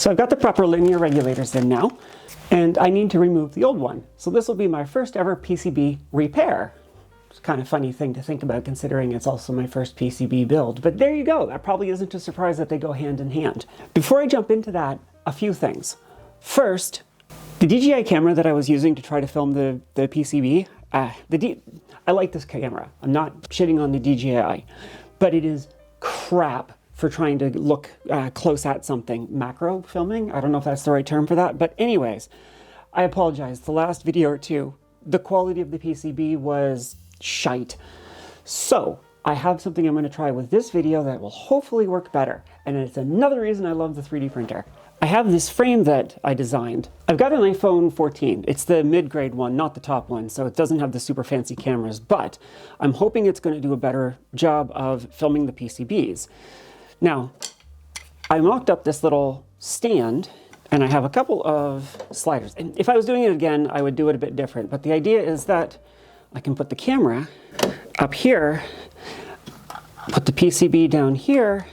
So I've got the proper linear regulators in now, and I need to remove the old one. So this will be my first ever PCB repair. It's kind of funny thing to think about considering it's also my first PCB build, but there you go. That probably isn't a surprise that they go hand in hand. Before I jump into that, a few things. First, the DJI camera that I was using to try to film the PCB, I like this camera. I'm not shitting on the DJI, but it is crap for trying to look close at something. Macro filming? I don't know if that's the right term for that, but anyways, I apologize. The last video or two, the quality of the PCB was shite. So I have something I'm going to try with this video that will hopefully work better. And it's another reason I love the 3D printer. I have this frame that I designed. I've got an iPhone 14. It's the mid-grade one, not the top one, so it doesn't have the super fancy cameras, but I'm hoping it's going to do a better job of filming the PCBs. Now, I mocked up this little stand, and I have a couple of sliders. And if I was doing it again, I would do it a bit different, but the idea is that I can put the camera up here, put the PCB down here,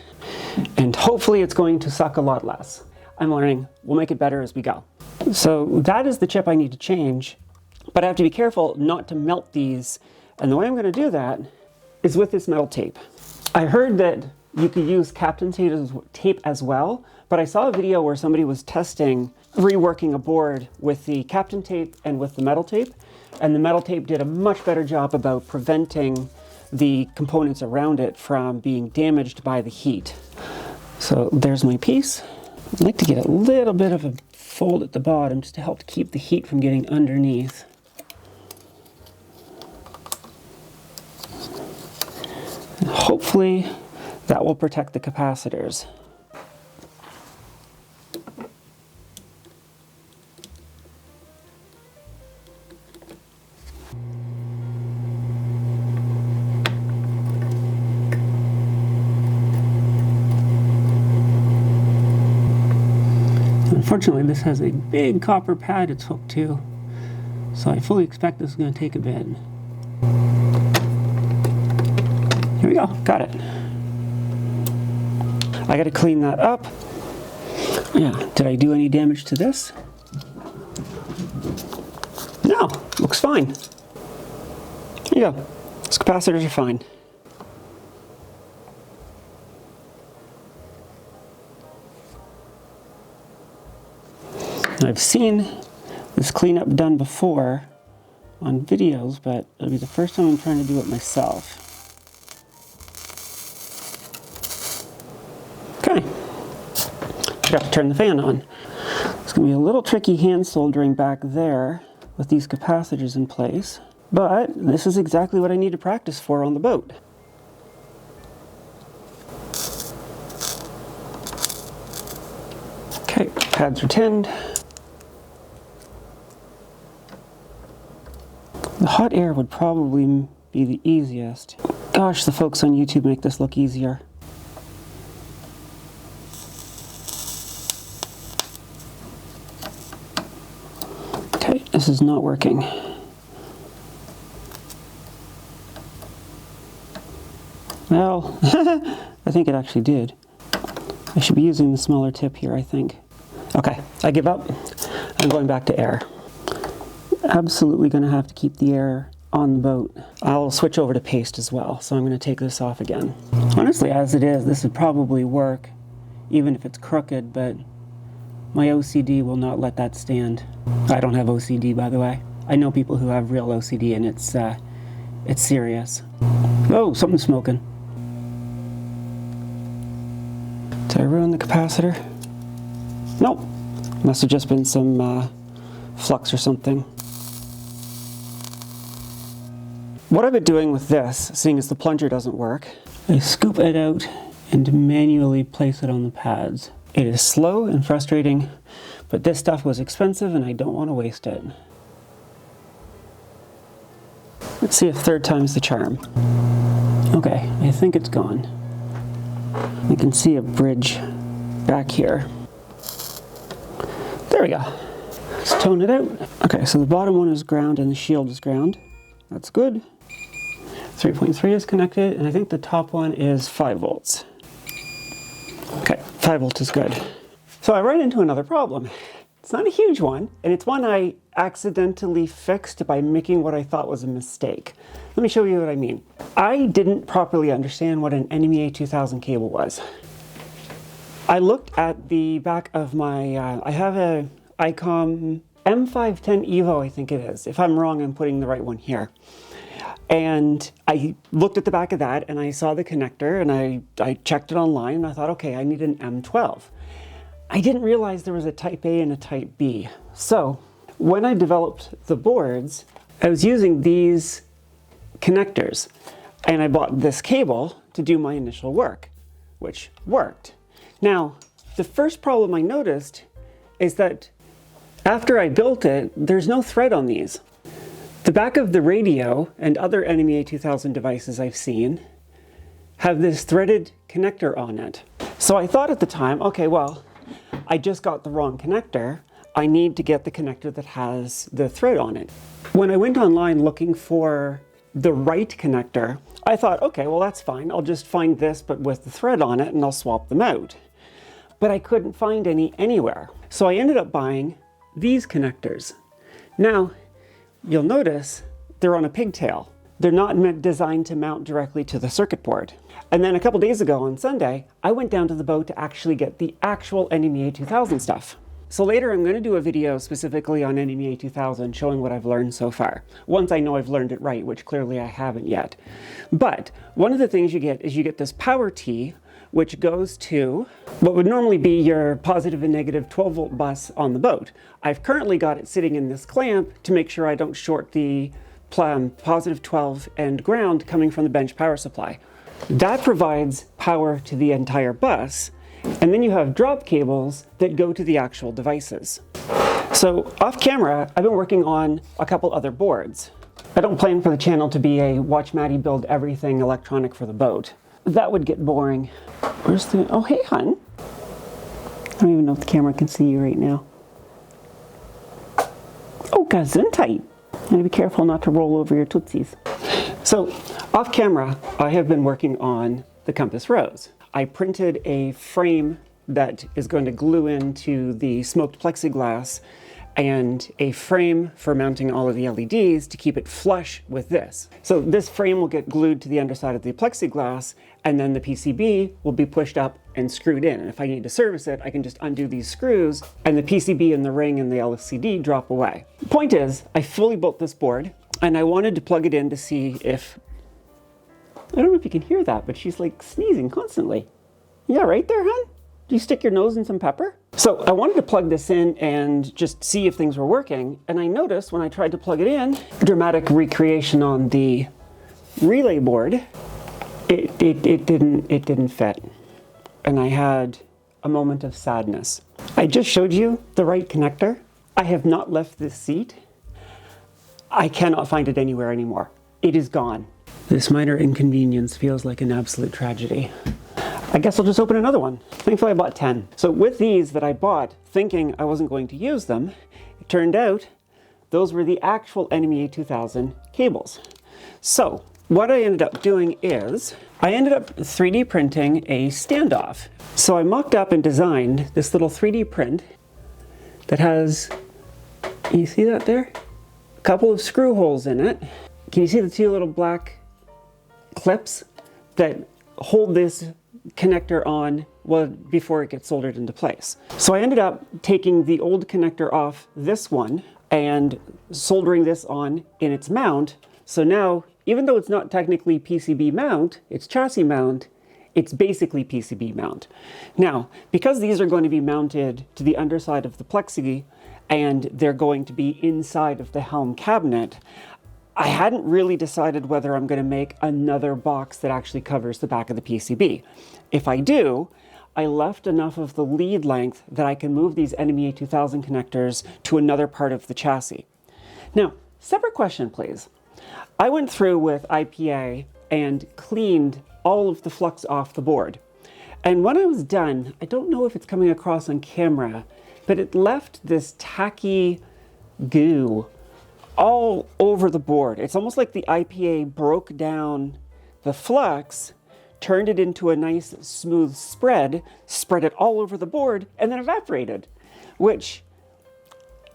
and hopefully it's going to suck a lot less. I'm learning. We'll make it better as we go. So that is the chip I need to change, but I have to be careful not to melt these. And the way I'm going to do that is with this metal tape. I heard that you could use Kapton tape as well, but I saw a video where somebody was testing reworking a board with the Kapton tape and with the metal tape, and the metal tape did a much better job about preventing the components around it from being damaged by the heat. So there's my piece. I'd like to get a little bit of a fold at the bottom just to help keep the heat from getting underneath. And hopefully that will protect the capacitors. Unfortunately, this has a big copper pad it's hooked to, so I fully expect this is going to take a bit. Here we go, got it. I got to clean that up. Yeah, did I do any damage to this? No, looks fine. There you go, these capacitors are fine. I've seen this cleanup done before on videos, but it'll be the first time I'm trying to do it myself. Okay, I have to turn the fan on. It's going to be a little tricky hand soldering back there with these capacitors in place, but this is exactly what I need to practice for on the boat. Okay, pads are tinned. The hot air would probably be the easiest. Gosh, the folks on YouTube make this look easier. Okay, this is not working. Well, I think it actually did. I should be using the smaller tip here, I think. Okay, I give up. I'm going back to air. Absolutely going to have to keep the air on the boat. I'll switch over to paste as well, so I'm going to take this off again. Honestly, as it is, this would probably work, even if it's crooked, but my OCD will not let that stand. I don't have OCD, by the way. I know people who have real OCD, and it's serious. Oh, something's smoking. Did I ruin the capacitor? Nope. Must have just been some flux or something. What I've been doing with this, seeing as the plunger doesn't work, I scoop it out and manually place it on the pads. It is slow and frustrating, but this stuff was expensive and I don't want to waste it. Let's see if third time's the charm. Okay, I think it's gone. I can see a bridge back here. There we go. Let's tone it out. Okay, so the bottom one is ground and the shield is ground. That's good. 3.3 is connected, and I think the top one is 5 volts. Okay, 5 volts is good. So I ran into another problem. It's not a huge one, and it's one I accidentally fixed by making what I thought was a mistake. Let me show you what I mean. I didn't properly understand what an NMEA 2000 cable was. I looked at the back of my, I have a Icom M510 Evo, I think it is. If I'm wrong, I'm putting the right one here. And I looked at the back of that and I saw the connector and I checked it online and I thought, okay, I need an M12. I didn't realize there was a type A and a type B. So when I developed the boards, I was using these connectors and I bought this cable to do my initial work, which worked. Now, the first problem I noticed is that after I built it, there's no thread on these. The back of the radio and other NMEA 2000 devices I've seen have this threaded connector on it. So I thought at the time, okay, well, I just got the wrong connector. I need to get the connector that has the thread on it. When I went online looking for the right connector, I thought, okay, well, that's fine. I'll just find this, but with the thread on it, and I'll swap them out. But I couldn't find any anywhere. So I ended up buying these connectors. Now, you'll notice they're on a pigtail. They're not designed to mount directly to the circuit board. And then a couple days ago on Sunday, I went down to the boat to actually get the actual NMEA 2000 stuff. So later I'm going to do a video specifically on NMEA 2000 showing what I've learned so far. Once I know I've learned it right, which clearly I haven't yet. But one of the things you get is you get this power T, which goes to what would normally be your positive and negative 12-volt bus on the boat. I've currently got it sitting in this clamp to make sure I don't short the positive 12 and ground coming from the bench power supply. That provides power to the entire bus, and then you have drop cables that go to the actual devices. So off camera, I've been working on a couple other boards. I don't plan for the channel to be a watch Maddie build everything electronic for the boat. That would get boring. Where's the, oh hey hun. I don't even know if the camera can see you right now. Oh, gesundheit. You gotta be careful not to roll over your tootsies. So off camera, I have been working on the compass rose. I printed a frame that is going to glue into the smoked plexiglass and a frame for mounting all of the LEDs to keep it flush with this. So this frame will get glued to the underside of the plexiglass, and then the PCB will be pushed up and screwed in. And if I need to service it, I can just undo these screws and the PCB and the ring and the LCD drop away. The point is, I fully built this board and I wanted to plug it in to see if, I don't know if you can hear that, but she's like sneezing constantly. Yeah, right there, hon? Do you stick your nose in some pepper? So I wanted to plug this in and just see if things were working. And I noticed when I tried to plug it in, dramatic recreation on the relay board, it didn't fit. And I had a moment of sadness. I just showed you the right connector. I have not left this seat. I cannot find it anywhere anymore. It is gone. This minor inconvenience feels like an absolute tragedy. I guess I'll just open another one. Thankfully I bought 10. So with these that I bought thinking I wasn't going to use them, it turned out those were the actual NMEA 2000 cables. So what I ended up doing is I ended up 3D printing a standoff. So I mocked up and designed this little 3D print that has, can you see that there? A couple of screw holes in it. Can you see the two little black clips that hold this connector on before it gets soldered into place? So I ended up taking the old connector off this one and soldering this on in its mount. So now, even though it's not technically PCB mount, it's chassis mount, it's basically PCB mount. Now, because these are going to be mounted to the underside of the plexi and they're going to be inside of the helm cabinet, I hadn't really decided whether I'm going to make another box that actually covers the back of the PCB. If I do, I left enough of the lead length that I can move these NMEA 2000 connectors to another part of the chassis. Now, separate question please. I went through with IPA and cleaned all of the flux off the board. And when I was done, I don't know if it's coming across on camera, but it left this tacky goo all over the board. It's almost like the IPA broke down the flux turned it into a nice smooth spread, spread it all over the board, and then evaporated, which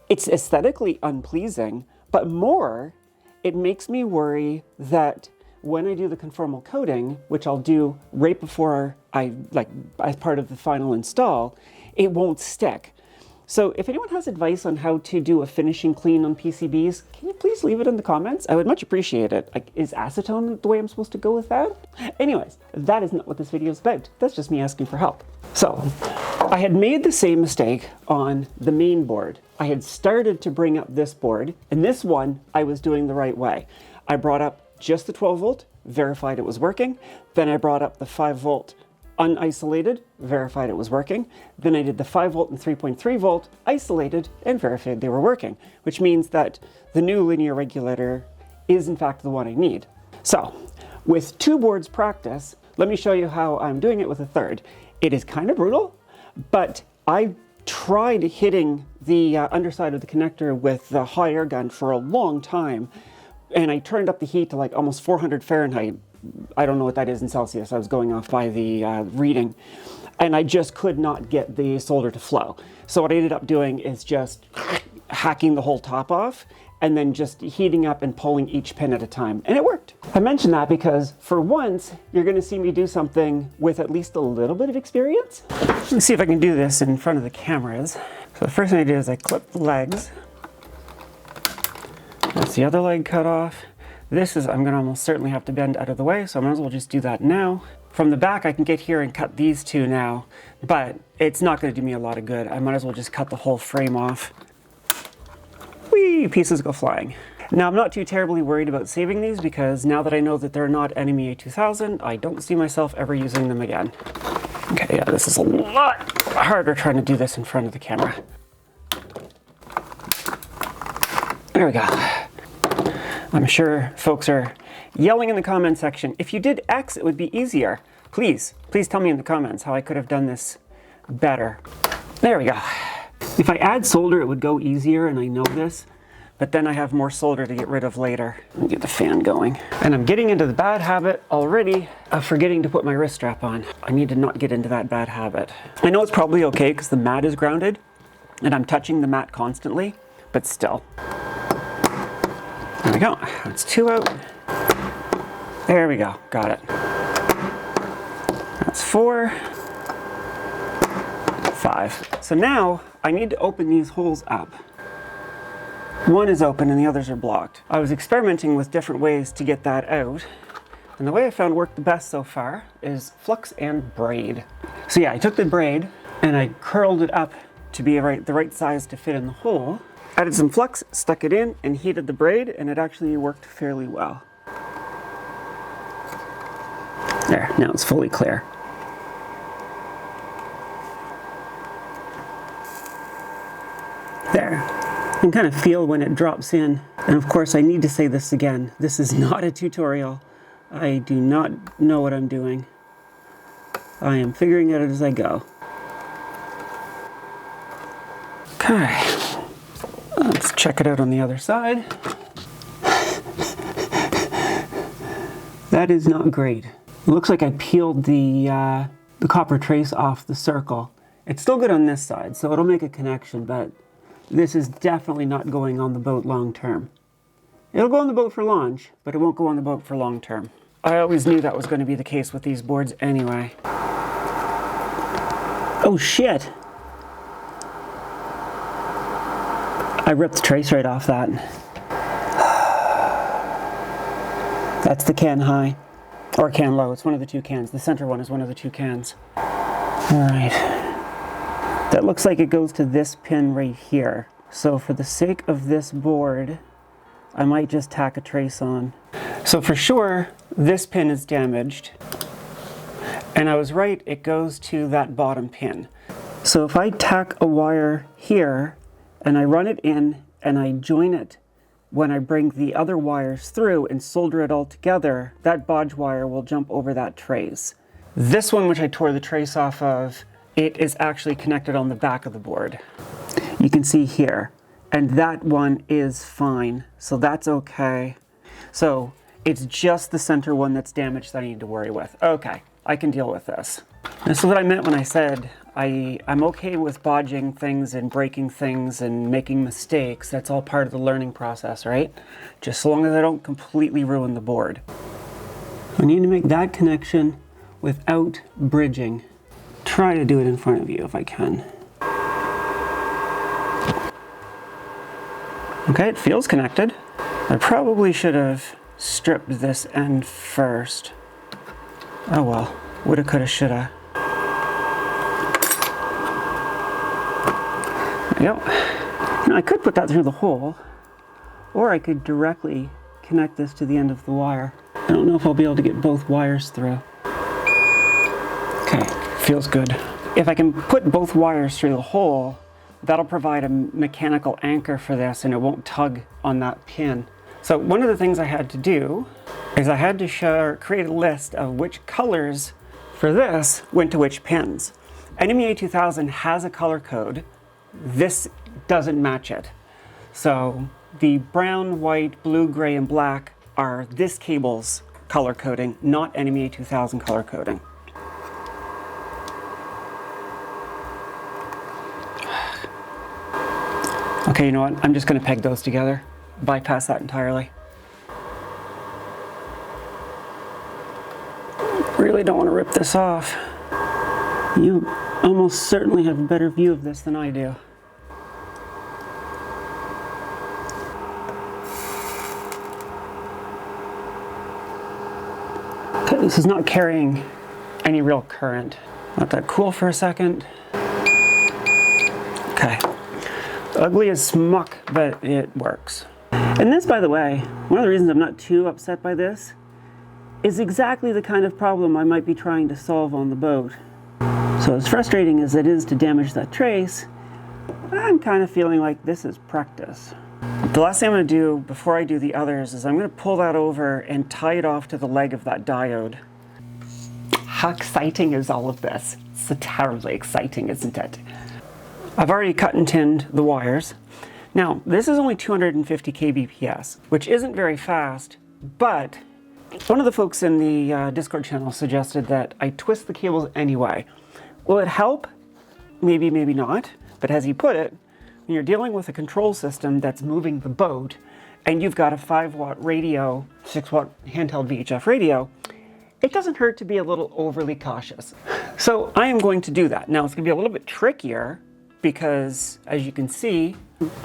it's aesthetically unpleasing, but more, it makes me worry that when I do the conformal coating, which I'll do right before as part of the final install, it won't stick. So if anyone has advice on how to do a finishing clean on PCBs, can you please leave it in the comments? I would much appreciate it. Like, is acetone the way I'm supposed to go with that? Anyways, that is not what this video is about. That's just me asking for help. So, I had made the same mistake on the main board. I had started to bring up this board, and this one I was doing the right way. I brought up just the 12 volt, verified it was working. Then I brought up the 5 volt unisolated, verified it was working. Then I did the 5 volt and 3.3 volt isolated and verified they were working, which means that the new linear regulator is in fact the one I need. So with 2 boards practice, let me show you how I'm doing it with a third. It is kind of brutal, but I tried hitting the underside of the connector with the hot air gun for a long time, and I turned up the heat to like almost 400 Fahrenheit. I don't know what that is in Celsius. I was going off by the reading, and I just could not get the solder to flow. So what I ended up doing is just hacking the whole top off and then just heating up and pulling each pin at a time, and it worked. I mention that because for once, you're gonna see me do something with at least a little bit of experience. Let's see if I can do this in front of the cameras. So the first thing I do is I clip the legs. That's the other leg cut off. This is, I'm gonna almost certainly have to bend out of the way, so I might as well just do that now. From the back, I can get here and cut these 2 now, but it's not gonna do me a lot of good. I might as well just cut the whole frame off. Whee, pieces go flying. Now, I'm not too terribly worried about saving these because now that I know that they're not Enemy A2000, I don't see myself ever using them again. Okay, yeah, this is a lot harder trying to do this in front of the camera. There we go. I'm sure folks are yelling in the comment section, if you did X, it would be easier. Please tell me in the comments how I could have done this better. There we go. If I add solder, it would go easier, and I know this, but then I have more solder to get rid of later. Let me get the fan going. And I'm getting into the bad habit already of forgetting to put my wrist strap on. I need to not get into that bad habit. I know it's probably okay because the mat is grounded, and I'm touching the mat constantly, but still. There we go. That's 2 out. There we go. Got it. That's 4. 5. So now I need to open these holes up. One is open and the others are blocked. I was experimenting with different ways to get that out, and the way I found worked the best so far is flux and braid. So yeah, I took the braid and I curled it up to be the right size to fit in the hole. Added some flux, stuck it in, and heated the braid, and it actually worked fairly well. There, now it's fully clear. There. You can kind of feel when it drops in. And of course, I need to say this again. This is not a tutorial. I do not know what I'm doing. I am figuring it out as I go. Okay. Let's check it out on the other side. That is not great. It looks like I peeled the copper trace off the circle. It's still good on this side, so it'll make a connection, but this is definitely not going on the boat long term. It'll go on the boat for launch, but it won't go on the boat for long term. I always knew that was going to be the case with these boards anyway. Oh shit! I ripped the trace right off that. That's the can high, or can low. It's one of the 2 cans. The center one is one of the 2 cans. All right. That looks like it goes to this pin right here. So for the sake of this board, I might just tack a trace on. So for sure, this pin is damaged. And I was right, it goes to that bottom pin. So if I tack a wire here, and I run it in, and I join it when I bring the other wires through and solder it all together, that bodge wire will jump over that trace. This one, which I tore the trace off of, it is actually connected on the back of the board. You can see here, and that one is fine, so that's okay. So it's just the center one that's damaged that I need to worry with. Okay, I can deal with this. This is what I meant when I said I'm okay with bodging things and breaking things and making mistakes. That's all part of the learning process, right? Just so long as I don't completely ruin the board. I need to make that connection without bridging. Try to do it in front of you if I can. Okay, it feels connected. I probably should have stripped this end first. Oh well, woulda, coulda, shoulda. There we go. Now I could put that through the hole, or I could directly connect this to the end of the wire. I don't know if I'll be able to get both wires through. Okay, feels good. If I can put both wires through the hole, that'll provide a mechanical anchor for this and it won't tug on that pin. So one of the things I had to do is I had to create a list of which colors for this went to which pins. NMEA 2000 has a color code. This doesn't match it. So the brown, white, blue, gray, and black are this cable's color coding, not NMEA 2000 color coding. Okay, you know what? I'm just going to peg those together. Bypass that entirely. Really don't want to rip this off. You almost certainly have a better view of this than I do. Okay, this is not carrying any real current. Let that cool for a second. Okay. Ugly as smuck, but it works. And this, by the way, one of the reasons I'm not too upset by this is exactly the kind of problem I might be trying to solve on the boat. So as frustrating as it is to damage that trace, I'm kind of feeling like this is practice. The last thing I'm going to do before I do the others is I'm going to pull that over and tie it off to the leg of that diode. How exciting is all of this? It's so terribly exciting, isn't it? I've already cut and tinned the wires. Now, this is only 250 kbps, which isn't very fast, but one of the folks in the Discord channel suggested that I twist the cables anyway. Will it help? Maybe, maybe not. But as he put it, when you're dealing with a control system that's moving the boat, and you've got a 5-watt radio, 6-watt handheld VHF radio, it doesn't hurt to be a little overly cautious. So I am going to do that. Now, it's going to be a little bit trickier, because as you can see,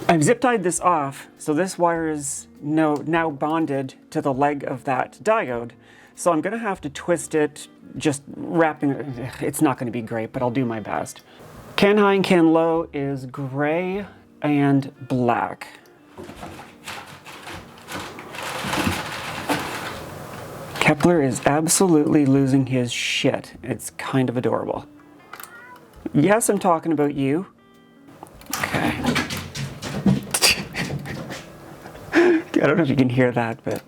I've zip tied this off, so this wire is now bonded to the leg of that diode. So I'm going to have to twist it, just wrapping it. It's not going to be great, but I'll do my best. Can high and can low is gray and black. Kepler is absolutely losing his shit. It's kind of adorable. Yes, I'm talking about you. Okay. I don't know if you can hear that, but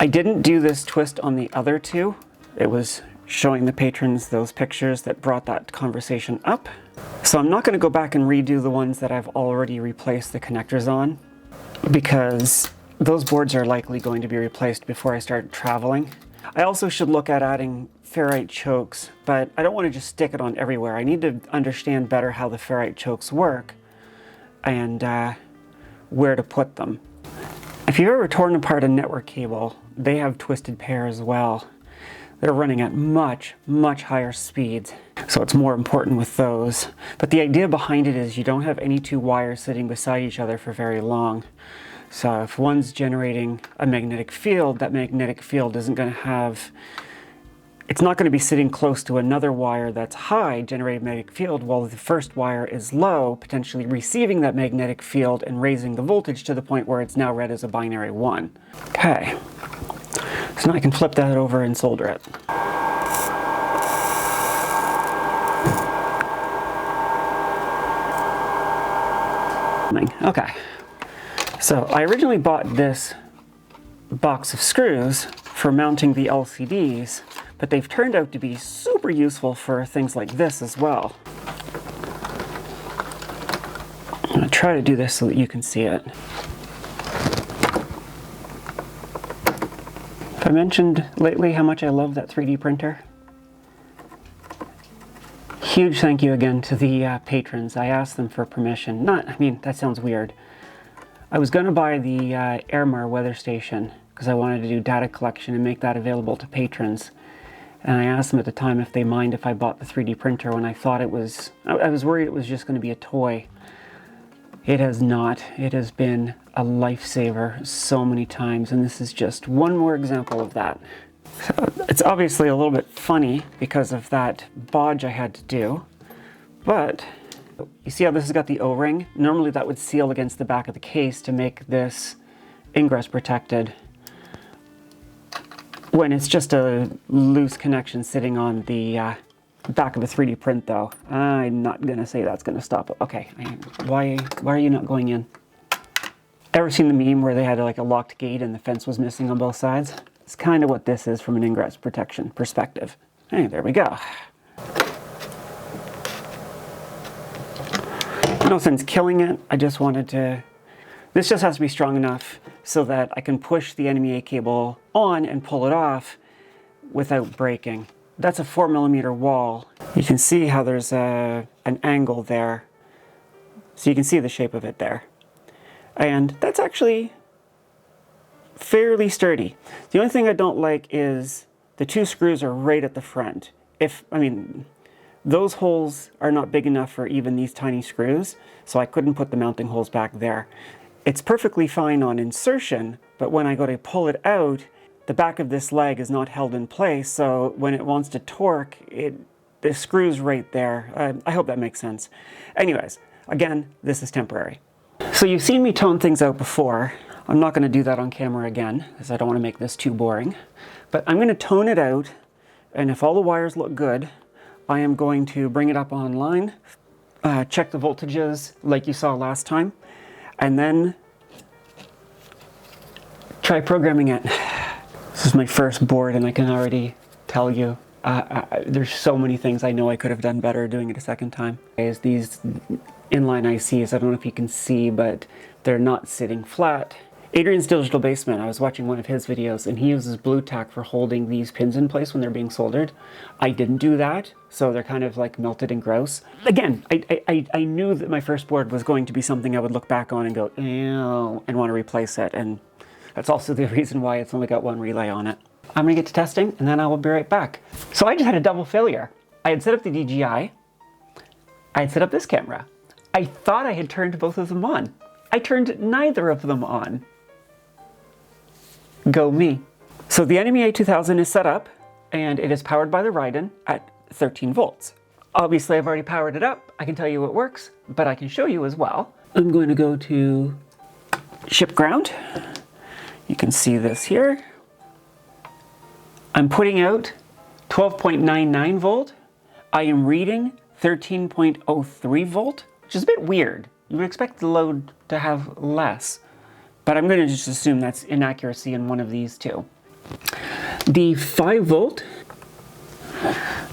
I didn't do this twist on the other two. It was showing the patrons those pictures that brought that conversation up. So I'm not going to go back and redo the ones that I've already replaced the connectors on, because those boards are likely going to be replaced before I start traveling. I also should look at adding ferrite chokes, but I don't want to just stick it on everywhere. I need to understand better how the ferrite chokes work and where to put them. If you've ever torn apart a network cable, they have twisted pair as well. They're running at much, much higher speeds, so it's more important with those. But the idea behind it is you don't have any two wires sitting beside each other for very long. So if one's generating a magnetic field, that magnetic field isn't going to have, it's not going to be sitting close to another wire that's high generating magnetic field while the first wire is low, potentially receiving that magnetic field and raising the voltage to the point where it's now read as a binary 1. Okay, so now I can flip that over and solder it. Okay, so I originally bought this box of screws for mounting the LCDs, but they've turned out to be super useful for things like this as well. I'm going to try to do this so that you can see it. Have I mentioned lately how much I love that 3D printer? Huge thank you again to the patrons. I asked them for permission. I mean, that sounds weird. I was going to buy the Airmar weather station because I wanted to do data collection and make that available to patrons. And I asked them at the time if they mind if I bought the 3D printer when I thought it was... I was worried it was just going to be a toy. It has not. It has been a lifesaver so many times, and this is just one more example of that. So it's obviously a little bit funny because of that bodge I had to do, but you see how this has got the O-ring? Normally that would seal against the back of the case to make this ingress protected. When it's just a loose connection sitting on the back of a 3D print though. I'm not gonna say that's gonna stop it. Okay, why are you not going in? Ever seen the meme where they had like a locked gate and the fence was missing on both sides? It's kind of what this is from an ingress protection perspective. Hey, there we go. No sense killing it. I just wanted to... This just has to be strong enough so that I can push the NMEA cable on and pull it off without breaking. That's a 4mm wall. You can see how there's an angle there. So you can see the shape of it there. And that's actually fairly sturdy. The only thing I don't like is the two screws are right at the front. Those holes are not big enough for even these tiny screws, so I couldn't put the mounting holes back there. It's perfectly fine on insertion, but when I go to pull it out, the back of this leg is not held in place, so when it wants to torque, the screw's right there. I hope that makes sense. Anyways, again, this is temporary. So you've seen me tone things out before. I'm not going to do that on camera again, because I don't want to make this too boring. But I'm going to tone it out, and if all the wires look good, I am going to bring it up online, check the voltages like you saw last time, and then try programming it. This is my first board, and I can already tell you there's so many things I know I could have done better doing it a second time. These inline ICs, I don't know if you can see, but they're not sitting flat. Adrian's Digital Basement, I was watching one of his videos, and he uses blue tack for holding these pins in place when they're being soldered. I didn't do that, so they're kind of like melted and gross. Again, I knew that my first board was going to be something I would look back on and go, ew, and want to replace it, and that's also the reason why it's only got one relay on it. I'm gonna get to testing, and then I will be right back. So I just had a double failure. I had set up the DJI, I had set up this camera. I thought I had turned both of them on. I turned neither of them on. Go me. So the NMEA 2000 is set up, and it is powered by the Raiden at 13 volts. Obviously, I've already powered it up. I can tell you it works, but I can show you as well. I'm going to go to ship ground. You can see this here. I'm putting out 12.99 volt. I am reading 13.03 volt, which is a bit weird. You would expect the load to have less. But I'm going to just assume that's inaccuracy in one of these two. The 5 volt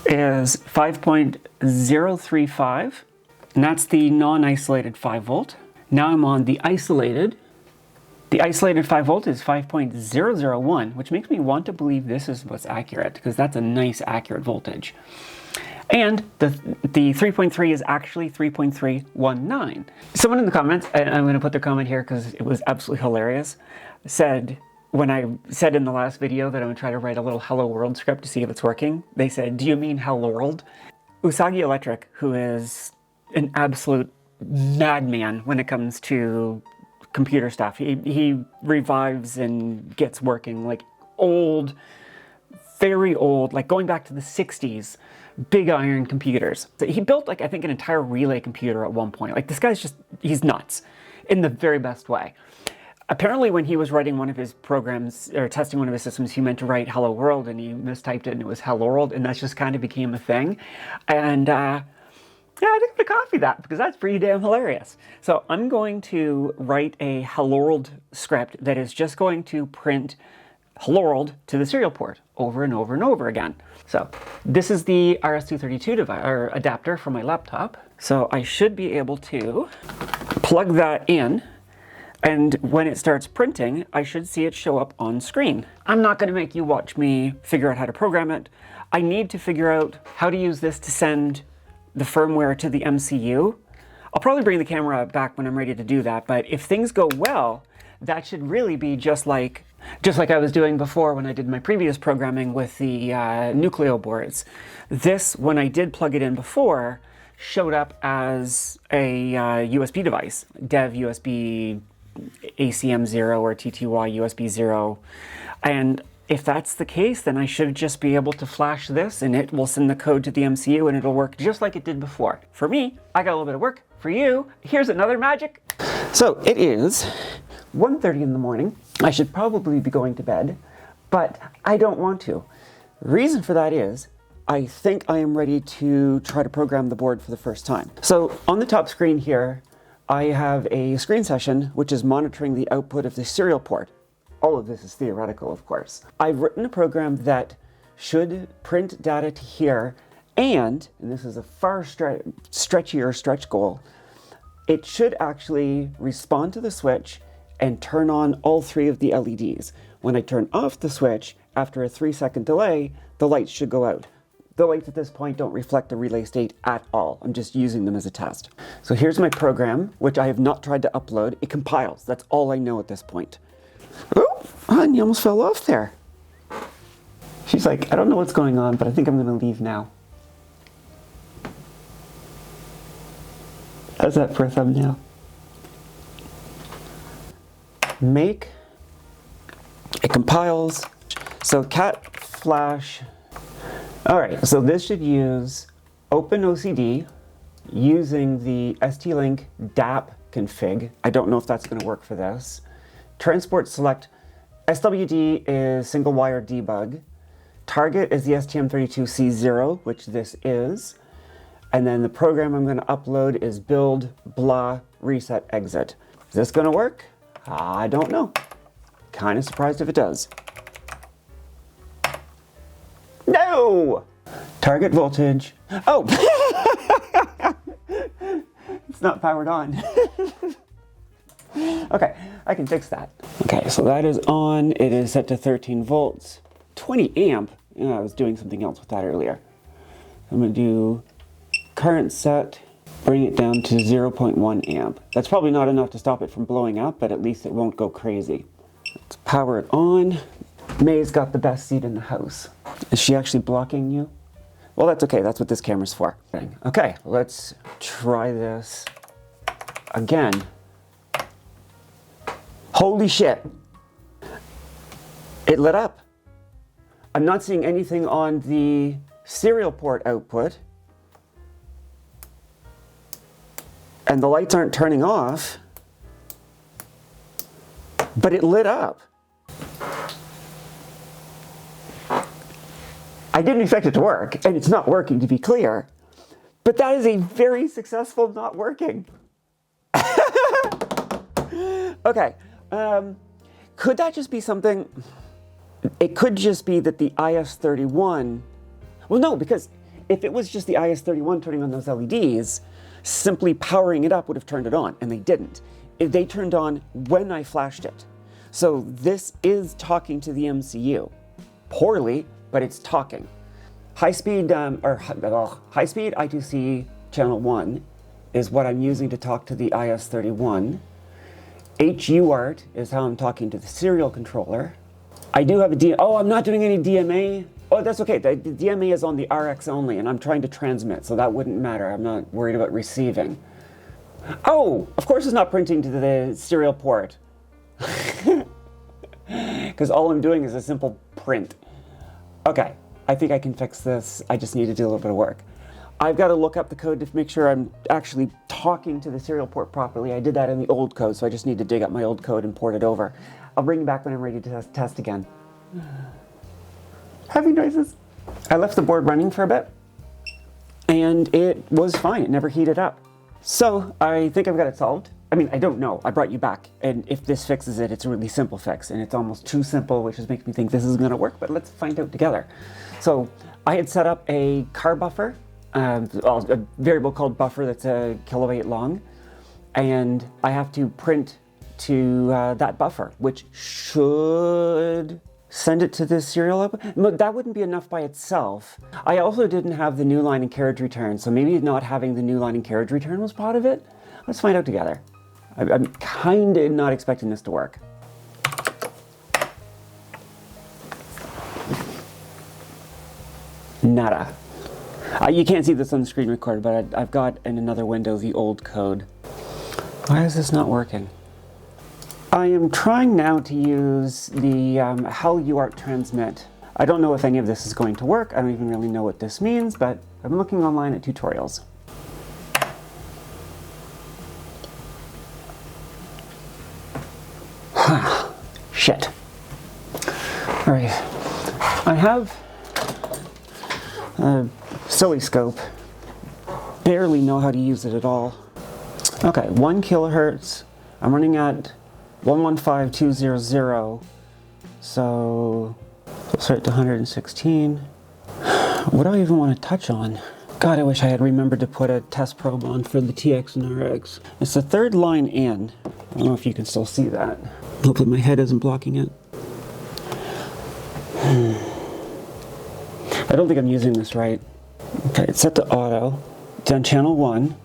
is 5.035, and that's the non-isolated 5 volt. Now I'm on the isolated. The isolated 5 volt is 5.001, which makes me want to believe this is what's accurate, because that's a nice accurate voltage. And the 3.3 is actually 3.319. Someone in the comments, and I'm going to put their comment here because it was absolutely hilarious, said, when I said in the last video that I'm going to try to write a little Hello World script to see if it's working, they said, do you mean Hellorld? Usagi Electric, who is an absolute madman when it comes to computer stuff. He revives and gets working like old, very old, like going back to the 60s, big iron computers. So he built like, I think, an entire relay computer at one point. Like this guy's just, he's nuts in the very best way. Apparently when he was writing one of his programs or testing one of his systems, he meant to write Hello World and he mistyped it and it was Hellorld, and that just kind of became a thing. And yeah, I think I'm gonna copy that because that's pretty damn hilarious. So I'm going to write a Hellorld script that is just going to print Hellorld to the serial port over and over and over again. So this is the RS-232 device, or adapter for my laptop. So I should be able to plug that in, and when it starts printing, I should see it show up on screen. I'm not going to make you watch me figure out how to program it. I need to figure out how to use this to send the firmware to the MCU. I'll probably bring the camera back when I'm ready to do that, but if things go well, that should really be just like I was doing before when I did my previous programming with the Nucleo boards. This, when I did plug it in before, showed up as a USB device, Dev USB ACM0 or TTY USB 0. And if that's the case, then I should just be able to flash this and it will send the code to the MCU and it'll work just like it did before. For me, I got a little bit of work. For you, here's another magic. So it is 1:30 in the morning. I should probably be going to bed, but I don't want to. Reason for that is, I think I am ready to try to program the board for the first time. So on the top screen here, I have a screen session which is monitoring the output of the serial port. All of this is theoretical, of course. I've written a program that should print data to here, and this is a far stretchier stretch goal, it should actually respond to the switch and turn on all 3 of the LEDs. When I turn off the switch, after a 3-second delay, the lights should go out. The lights at this point don't reflect the relay state at all. I'm just using them as a test. So here's my program, which I have not tried to upload. It compiles. That's all I know at this point. Oh, and you almost fell off there. She's like, I don't know what's going on, but I think I'm going to leave now. How's that for a thumbnail? Make. It compiles. So cat flash. All right, so this should use OpenOCD using the ST-Link DAP config. I don't know if that's going to work for this. Transport select. SWD is single wire debug. Target is the STM32C0, which this is. And then the program I'm going to upload is build blah reset exit. Is this going to work? I don't know. Kind of surprised if it does. No! Target voltage. Oh! It's not powered on. Okay, I can fix that. Okay, so that is on. It is set to 13 volts. 20 amp. I was doing something else with that earlier. I'm going to do current set, bring it down to 0.1 amp. That's probably not enough to stop it from blowing up, but at least it won't go crazy. Let's power it on. May's got the best seat in the house. Is she actually blocking you? Well, that's okay. That's what this camera's for. Okay, let's try this again. Holy shit. It lit up. I'm not seeing anything on the serial port output. And the lights aren't turning off. But it lit up. I didn't expect it to work, and it's not working, to be clear. But that is a very successful not working. Okay, could that just be something? It could just be that the IS-31, well no, because if it was just the IS-31 turning on those LEDs, simply powering it up would have turned it on, and they didn't. They turned on when I flashed it. So this is talking to the MCU. Poorly, but it's talking. High-speed high-speed I2C channel 1 is what I'm using to talk to the IS-31. USART is how I'm talking to the serial controller. I do have a oh, I'm not doing any DMA. Oh, that's okay. The DMA is on the RX only, and I'm trying to transmit, so that wouldn't matter. I'm not worried about receiving. Oh, of course it's not printing to the serial port. Because all I'm doing is a simple print. Okay, I think I can fix this. I just need to do a little bit of work. I've got to look up the code to make sure I'm actually talking to the serial port properly. I did that in the old code, so I just need to dig up my old code and port it over. I'll bring you back when I'm ready to test again. Heavy noises. I left the board running for a bit, and it was fine. It never heated up. So I think I've got it solved. I mean, I don't know. I brought you back, and if this fixes it, it's a really simple fix, and it's almost too simple, which just makes me think this is going to work, but let's find out together. So I had set up a car buffer, a variable called buffer that's a kilobyte long, and I have to print to that buffer, which should send it to this serial output. But that wouldn't be enough by itself. I also didn't have the new line and carriage return, so maybe not having the new line and carriage return was part of it. Let's find out together. I'm kind of not expecting this to work. Nada. You can't see this on the screen record, but I've got in another window the old code. Why is this not working? I am trying now to use the USART transmit. I don't know if any of this is going to work. I don't even really know what this means, but I'm looking online at tutorials. Shit. All right. I have a silly scope. Barely know how to use it at all. Okay, 1 kilohertz. I'm running at 115200. So let's start to 116. What do I even want to touch on? God, I wish I had remembered to put a test probe on for the TX and RX. It's the third line in. I don't know if you can still see that. Hopefully my head isn't blocking it. I don't think I'm using this right. Okay, it's set to auto. It's on channel 1,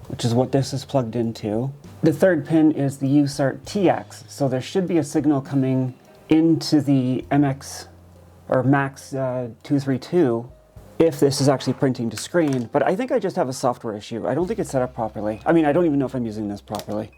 which is what this is plugged into. The third pin is the USART TX, so there should be a signal coming into the MX or MAX 232 if this is actually printing to screen, but I think I just have a software issue. I don't think it's set up properly. I mean, I don't even know if I'm using this properly.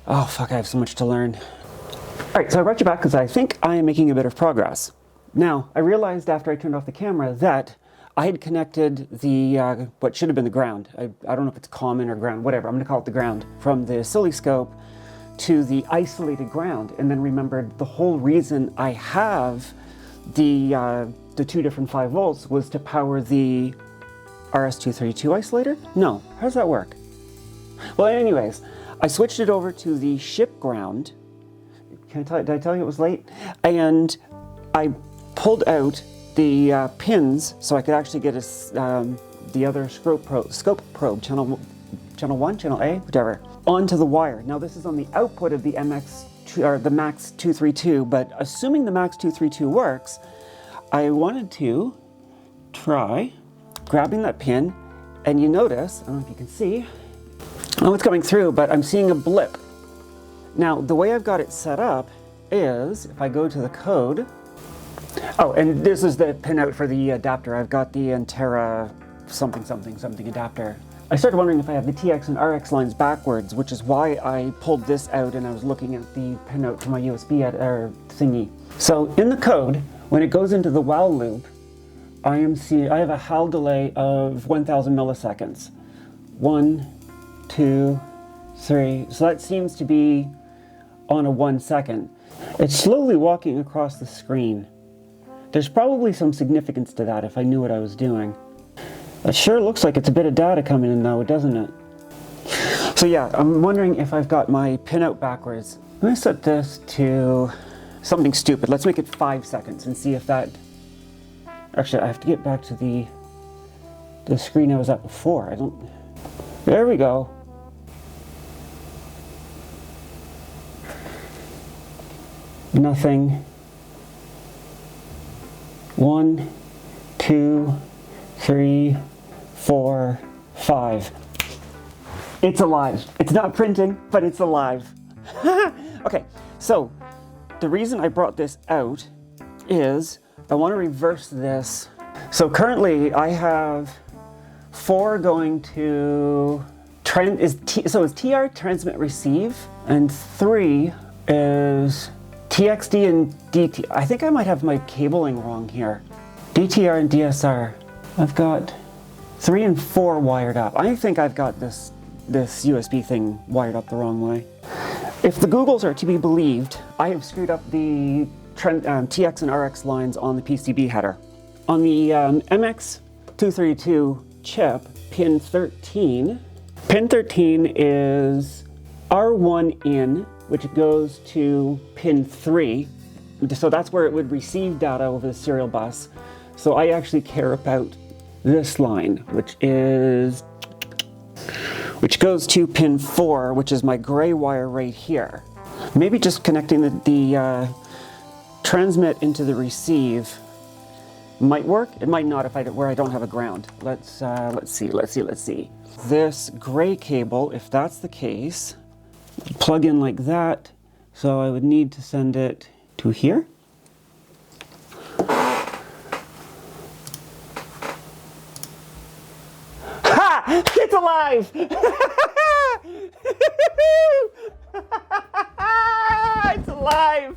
Oh fuck, I have so much to learn. All right, so I brought you back because I think I am making a bit of progress. Now, I realized after I turned off the camera that I had connected the, what should have been the ground. I don't know if it's common or ground, whatever, I'm gonna call it the ground, from the oscilloscope to the isolated ground, and then remembered the whole reason I have the 2 different 5 volts was to power the RS-232 isolator? No, how does that work? Well, anyways, I switched it over to the ship ground. Did I tell you it was late? And I pulled out the pins so I could actually get the other scope probe, channel 1, channel A, whichever, onto the wire. Now this is on the output of the MX or the MAX 232, but assuming the MAX 232 works, I wanted to try grabbing that pin, and you notice, I don't know if you can see, oh, it's coming through, but I'm seeing a blip. Now, the way I've got it set up is, if I go to the code, oh, and this is the pinout for the adapter. I've got the Antaira something adapter. I started wondering if I have the TX and RX lines backwards, which is why I pulled this out and I was looking at the pinout for my USB thingy. So in the code, when it goes into the while loop, I have a HAL delay of 1000 milliseconds. 1, 2, 3. So that seems to be on a 1 second. It's slowly walking across the screen. There's probably some significance to that if I knew what I was doing. It sure looks like it's a bit of data coming in though, doesn't it? So yeah, I'm wondering if I've got my pinout backwards. Let me set this to something stupid. Let's make it 5 seconds and see if that... Actually, I have to get back to the screen I was at before. There we go. Nothing. 1, 2, 3, 4, 5. It's alive. It's not printing, but it's alive. Okay, so the reason I brought this out is I want to reverse this. So currently I have 4 going to is TR transmit receive, and 3 is TXD and DT. I think I might have my cabling wrong here. DTR and DSR. I've got 3 and 4 wired up. I think I've got this USB thing wired up the wrong way. If the Googles are to be believed, I have screwed up the TX and RX lines on the PCB header. On the MX232 chip, pin 13 is R1 in, which goes to pin 3. So that's where it would receive data over the serial bus. So I actually care about this line, which goes to pin 4, which is my gray wire right here. Maybe just connecting the transmit into the receive might work. It might not if where I don't have a ground. Let's see. This gray cable, if that's the case, plug in like that. So I would need to send it to here. Ha! It's alive! It's alive!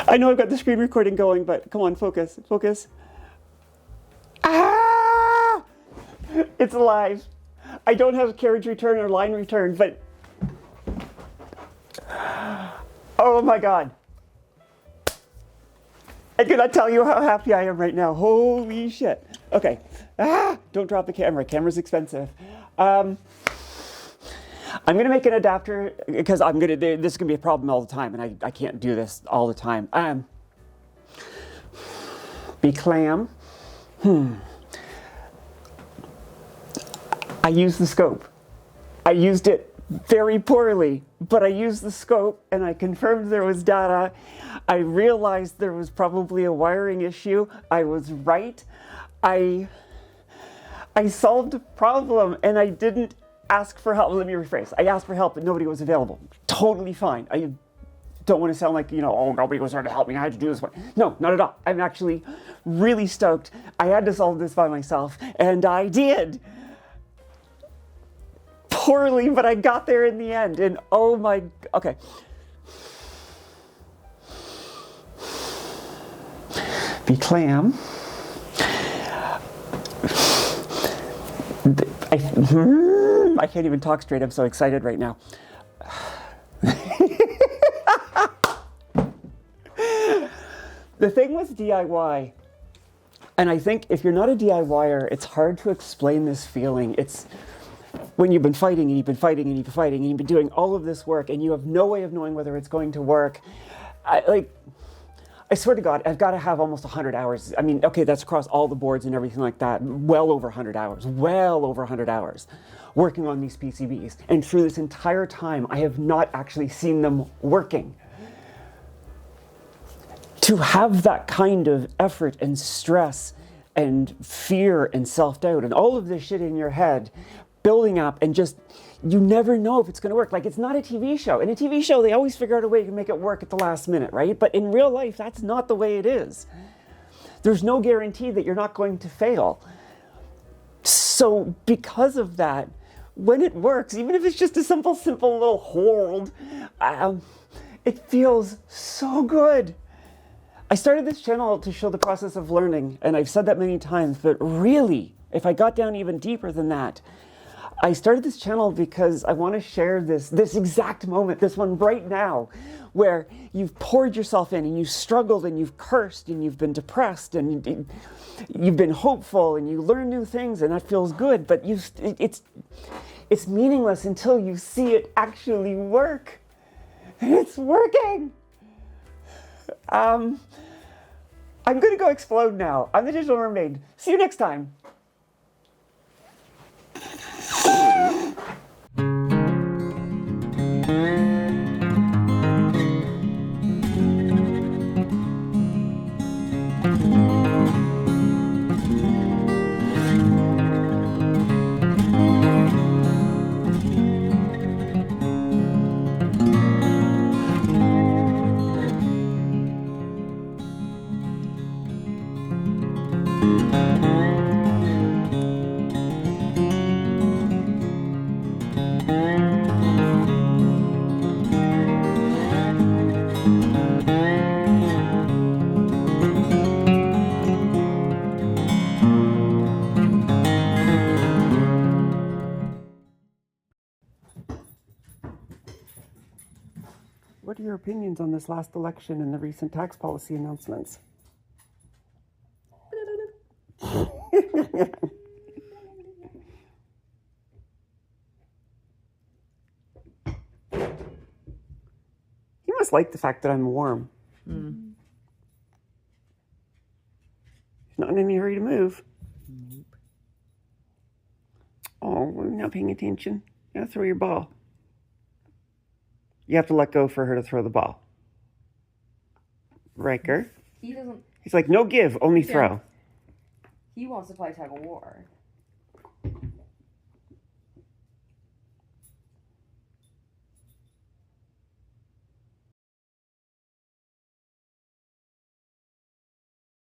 I know I've got the screen recording going, but come on, focus, focus. Ah! It's alive. I don't have carriage return or line return, but oh my God. I cannot tell you how happy I am right now. Holy shit. Okay. Ah, don't drop the camera. Camera's expensive. I'm going to make an adapter because this is going to be a problem all the time, and I can't do this all the time. Be-clam. I used the scope. I used it very poorly, but I used the scope and I confirmed there was data. I realized there was probably a wiring issue. I was right. I solved a problem and I didn't ask for help. Let me rephrase. I asked for help, but nobody was available. Totally fine. I don't want to sound like, oh, nobody was there to help me. I had to do this one. No, not at all. I'm actually really stoked. I had to solve this by myself, and I did. Poorly, but I got there in the end. And oh my, okay. Be-clam. I can't even talk straight. I'm so excited right now. The thing with DIY, and I think if you're not a DIYer, it's hard to explain this feeling. It's when you've been fighting and you've been fighting and you've been fighting and you've been doing all of this work and you have no way of knowing whether it's going to work. I swear to God, I've got to have almost 100 hours. I mean, okay, that's across all the boards and everything like that. Well over 100 hours working on these PCBs. And through this entire time, I have not actually seen them working. To have that kind of effort and stress and fear and self-doubt and all of this shit in your head building up, and just, you never know if it's going to work. Like, it's not a TV show. In a TV show, they always figure out a way to make it work at the last minute, right? But in real life, that's not the way it is. There's no guarantee that you're not going to fail. So because of that, when it works, even if it's just a simple little hold, it feels so good. I started this channel to show the process of learning, and I've said that many times, but really, if I got down even deeper than that, I started this channel because I want to share this exact moment, this one right now, where you've poured yourself in and you've struggled and you've cursed and you've been depressed and you've been hopeful and you learn new things and that feels good, but it's meaningless until you see it actually work. And it's working. I'm going to go explode now. I'm the Digital Mermaid. See you next time. What are your opinions on this last election and the recent tax policy announcements? You must like the fact that I'm warm. Mm. He's not in any hurry to move. Nope. Oh, we're not paying attention. Now throw your ball. You have to let go for her to throw the ball. Riker. He doesn't... He's like, no give, only throw. He wants to play tug of war.